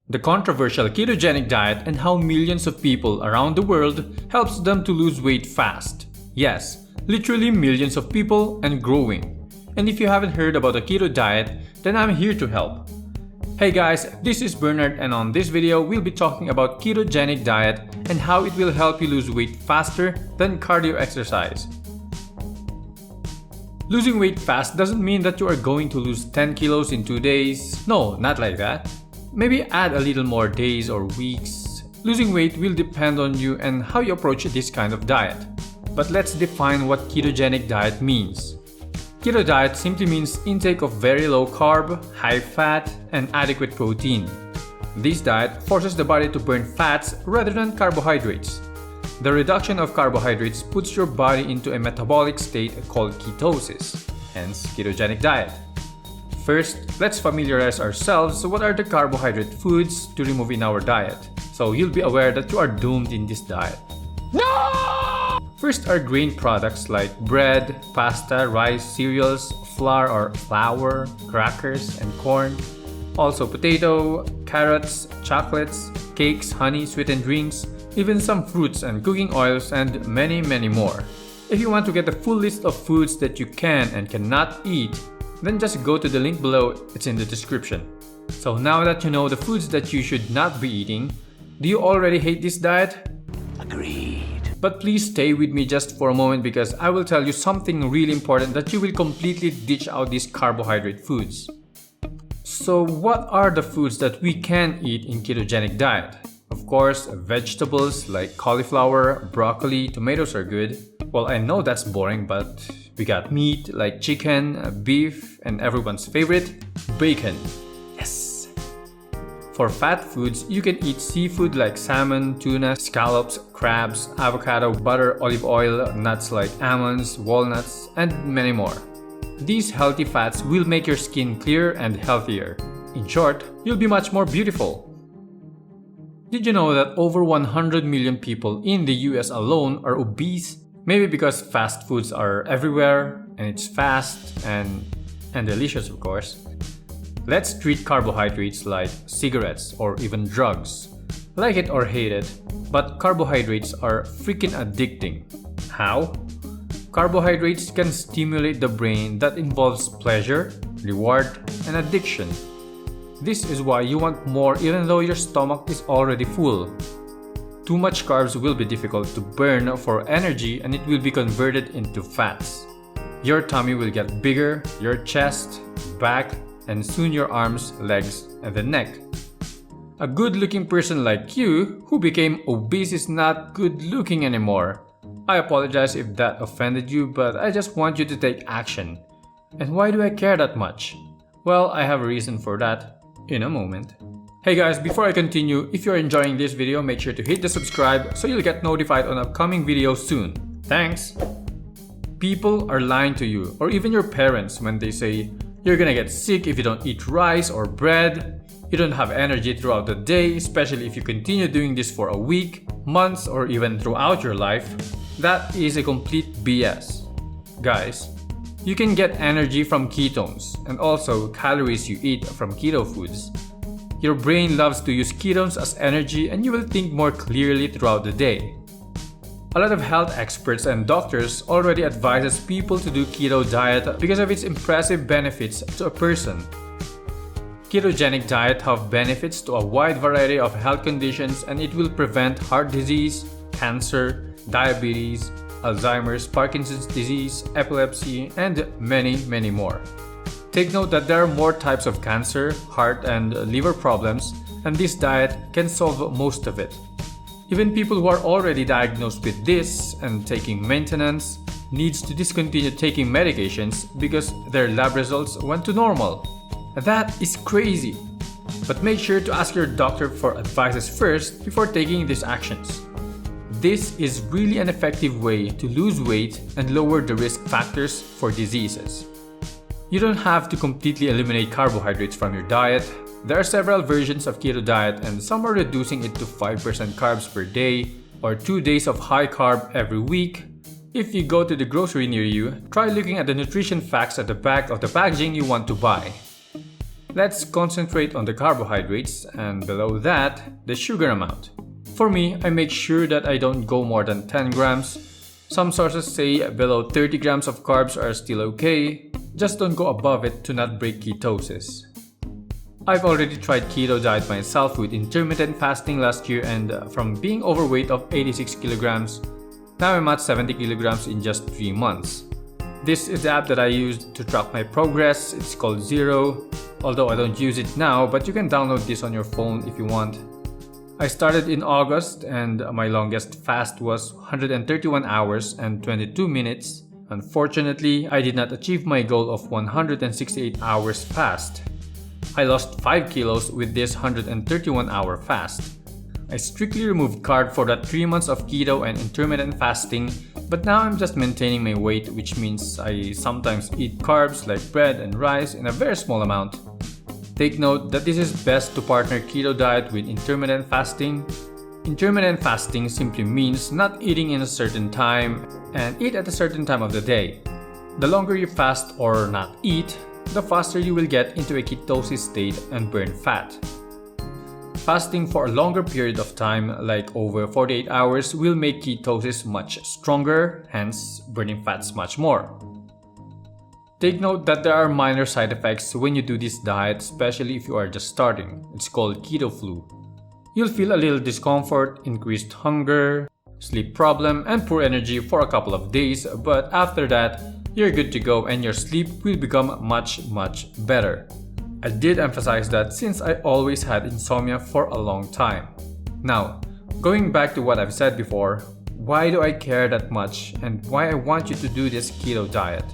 the controversial ketogenic diet and how millions of people around the world helps them to lose weight fast. Yes, literally millions of people and growing. And if you haven't heard about the keto diet, then I'm here to help. Hey guys, this is Bernard, and on this video we'll be talking about ketogenic diet and how it will help you lose weight faster than cardio exercise. Losing weight fast doesn't mean that you are going to lose 10 kilos in 2 days. No, not like that. Maybe add a little more days or weeks. Losing weight will depend on you and how you approach this kind of diet. But let's define what ketogenic diet means. Keto diet simply means intake of very low carb, high fat, and adequate protein. This diet forces the body to burn fats rather than carbohydrates. The reduction of carbohydrates puts your body into a metabolic state called ketosis, hence ketogenic diet. First, let's familiarize ourselves with what are the carbohydrate foods to remove in our diet, so you'll be aware that you are doomed in this diet. No! First are grain products like bread, pasta, rice, cereals, flour, crackers, and corn. Also potato, carrots, chocolates, cakes, honey, sweetened drinks, even some fruits and cooking oils, and many more. If you want to get the full list of foods that you can and cannot eat, then just go to the link below, it's in the description. So now that you know the foods that you should not be eating, do you already hate this diet? Agreed. But please stay with me just for a moment because I will tell you something really important that you will completely ditch out these carbohydrate foods. So what are the foods that we can eat in ketogenic diet? Of course, vegetables like cauliflower, broccoli, tomatoes are good. Well, I know that's boring, but we got meat like chicken, beef, and everyone's favorite, bacon. Yes! For fat foods, you can eat seafood like salmon, tuna, scallops, crabs, avocado, butter, olive oil, nuts like almonds, walnuts, and many more. These healthy fats will make your skin clearer and healthier. In short, you'll be much more beautiful. Did you know that over 100 million people in the US alone are obese? Maybe because fast foods are everywhere and it's fast and delicious, of course. Let's treat carbohydrates like cigarettes or even drugs. Like it or hate it, but carbohydrates are freaking addicting. How? Carbohydrates can stimulate the brain that involves pleasure, reward, and addiction. This is why you want more even though your stomach is already full. Too much carbs will be difficult to burn for energy and it will be converted into fats. Your tummy will get bigger, your chest, back, and soon your arms, legs, and the neck. A good-looking person like you who became obese is not good-looking anymore. I apologize if that offended you, but I just want you to take action. And why do I care that much? Well, I have a reason for that in a moment. Hey guys, before I continue, if you're enjoying this video, make sure to hit the subscribe so you'll get notified on upcoming videos soon. Thanks! People are lying to you, or even your parents, when they say, you're gonna get sick if you don't eat rice or bread, you don't have energy throughout the day, especially if you continue doing this for a week, months, or even throughout your life. That is a complete BS. Guys, you can get energy from ketones and also calories you eat from keto foods. Your brain loves to use ketones as energy and you will think more clearly throughout the day. A lot of health experts and doctors already advises people to do keto diet because of its impressive benefits to a person. Ketogenic diet have benefits to a wide variety of health conditions and it will prevent heart disease, cancer, diabetes, Alzheimer's, Parkinson's disease, epilepsy, and many more. Take note that there are more types of cancer, heart, and liver problems, and this diet can solve most of it. Even people who are already diagnosed with this and taking maintenance needs to discontinue taking medications because their lab results went to normal. That is crazy. But make sure to ask your doctor for advices first before taking these actions. This is really an effective way to lose weight and lower the risk factors for diseases. You don't have to completely eliminate carbohydrates from your diet. There are several versions of keto diet and some are reducing it to 5% carbs per day or 2 days of high carb every week. If you go to the grocery near you, try looking at the nutrition facts at the back of the packaging you want to buy. Let's concentrate on the carbohydrates and below that, the sugar amount. For me, I make sure that I don't go more than 10 grams. Some sources say below 30 grams of carbs are still okay. Just don't go above it to not break ketosis. I've already tried keto diet myself with intermittent fasting last year, and from being overweight of 86 kilograms, now I'm at 70 kilograms in just 3 months. This is the app that I used to track my progress. It's called Zero, although I don't use it now, but you can download this on your phone if you want. I started in August and my longest fast was 131 hours and 22 minutes. Unfortunately, I did not achieve my goal of 168 hours fast. I lost 5 kilos with this 131 hour fast. I strictly removed carb for that 3 months of keto and intermittent fasting, but now I'm just maintaining my weight, which means I sometimes eat carbs like bread and rice in a very small amount. Take note that this is best to partner keto diet with intermittent fasting. Intermittent fasting simply means not eating in a certain time and eat at a certain time of the day. The longer you fast or not eat, the faster you will get into a ketosis state and burn fat. Fasting for a longer period of time, like over 48 hours, will make ketosis much stronger, hence burning fats much more. Take note that there are minor side effects when you do this diet, especially if you are just starting. It's called keto flu. You'll feel a little discomfort, increased hunger, sleep problem, and poor energy for a couple of days, but after that, you're good to go and your sleep will become much better. I did emphasize that since I always had insomnia for a long time. Now, going back to what I've said before, why do I care that much and why I want you to do this keto diet?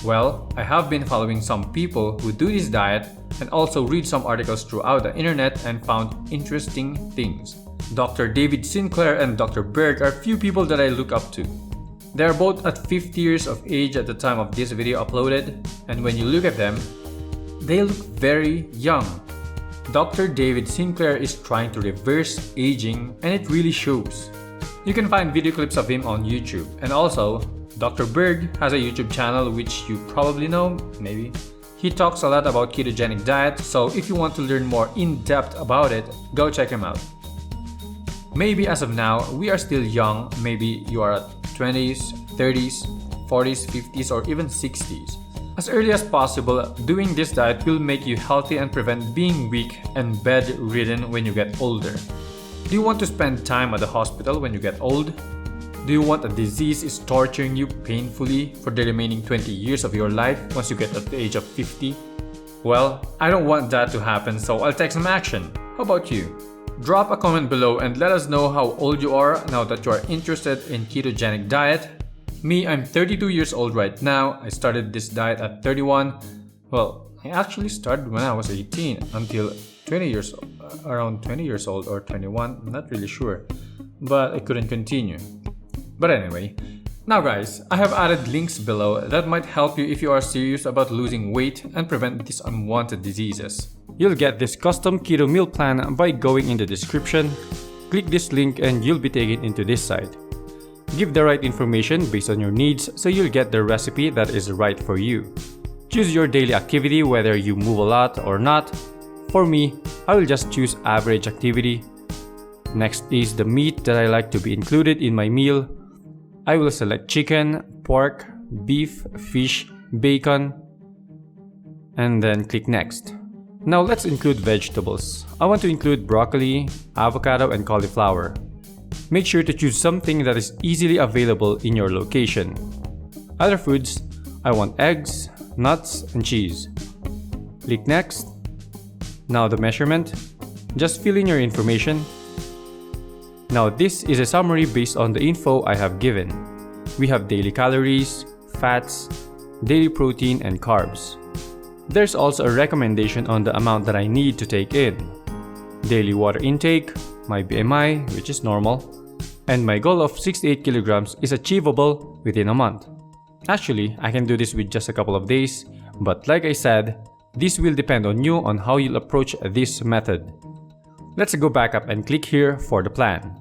Well, I have been following some people who do this diet and also read some articles throughout the internet and found interesting things. Dr. David Sinclair and Dr. Berg are few people that I look up to. They are both at 50 years of age at the time of this video uploaded, and when you look at them, they look very young. Dr. David Sinclair is trying to reverse aging and it really shows. You can find video clips of him on YouTube, and also Dr. Berg has a YouTube channel which you probably know, maybe. He talks a lot about ketogenic diet, so if you want to learn more in depth about it, go check him out. Maybe as of now, we are still young, maybe you are at 20s, 30s, 40s, 50s, or even 60s. As early as possible, doing this diet will make you healthy and prevent being weak and bedridden when you get older. Do you want to spend time at the hospital when you get old? Do you want a disease is torturing you painfully for the remaining 20 years of your life once you get at the age of 50? Well, I don't want that to happen, so I'll take some action. How about you? Drop a comment below and let us know how old you are now that you are interested in ketogenic diet. Me, I'm 32 years old right now. I started this diet at 31. Well, I actually started when I was 18 until 20 years old, around 20 years old or 21, I'm not really sure. But I couldn't continue. But anyway, now guys, I have added links below that might help you if you are serious about losing weight and prevent these unwanted diseases. You'll get this custom keto meal plan by going in the description. Click this link and you'll be taken into this site. Give the right information based on your needs so you'll get the recipe that is right for you. Choose your daily activity whether you move a lot or not. For me, I will just choose average activity. Next is the meat that I like to be included in my meal. I will select chicken, pork, beef, fish, bacon, and then click next. Now let's include vegetables. I want to include broccoli, avocado, and cauliflower. Make sure to choose something that is easily available in your location. Other foods, I want eggs, nuts, and cheese. Click next. Now the measurement. Just fill in your information. Now this is a summary based on the info I have given. We have daily calories, fats, daily protein, and carbs. There's also a recommendation on the amount that I need to take in. Daily water intake, my BMI, which is normal, and my goal of 68 kilograms is achievable within a month. Actually, I can do this with just a couple of days, but like I said, this will depend on you on how you'll approach this method. Let's go back up and click here for the plan.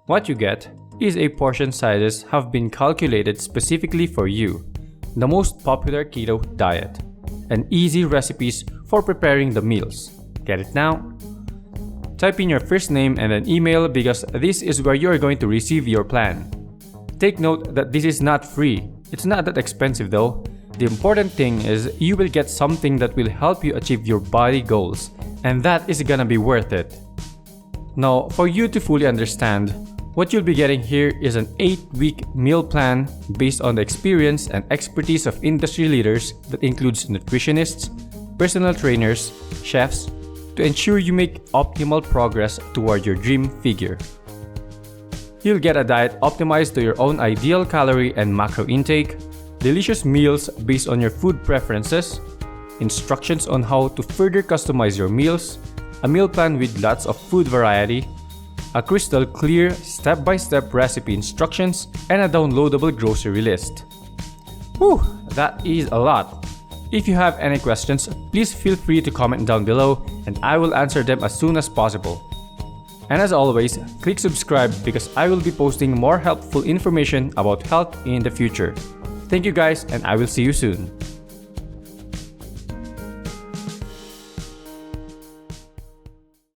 What you get is a portion sizes have been calculated specifically for you, the most popular keto diet, and easy recipes for preparing the meals. Get it now? Type in your first name and then email because this is where you are going to receive your plan. Take note that this is not free. It's not that expensive though. The important thing is you will get something that will help you achieve your body goals, and that is gonna be worth it. Now, for you to fully understand, what you'll be getting here is an 8-week meal plan based on the experience and expertise of industry leaders that includes nutritionists, personal trainers, chefs, to ensure you make optimal progress toward your dream figure. You'll get a diet optimized to your own ideal calorie and macro intake, delicious meals based on your food preferences, instructions on how to further customize your meals, a meal plan with lots of food variety, a crystal clear step-by-step recipe instructions, and a downloadable grocery list. Whew, that is a lot. If you have any questions, please feel free to comment down below and I will answer them as soon as possible. And as always, click subscribe because I will be posting more helpful information about health in the future. Thank you guys, and I will see you soon.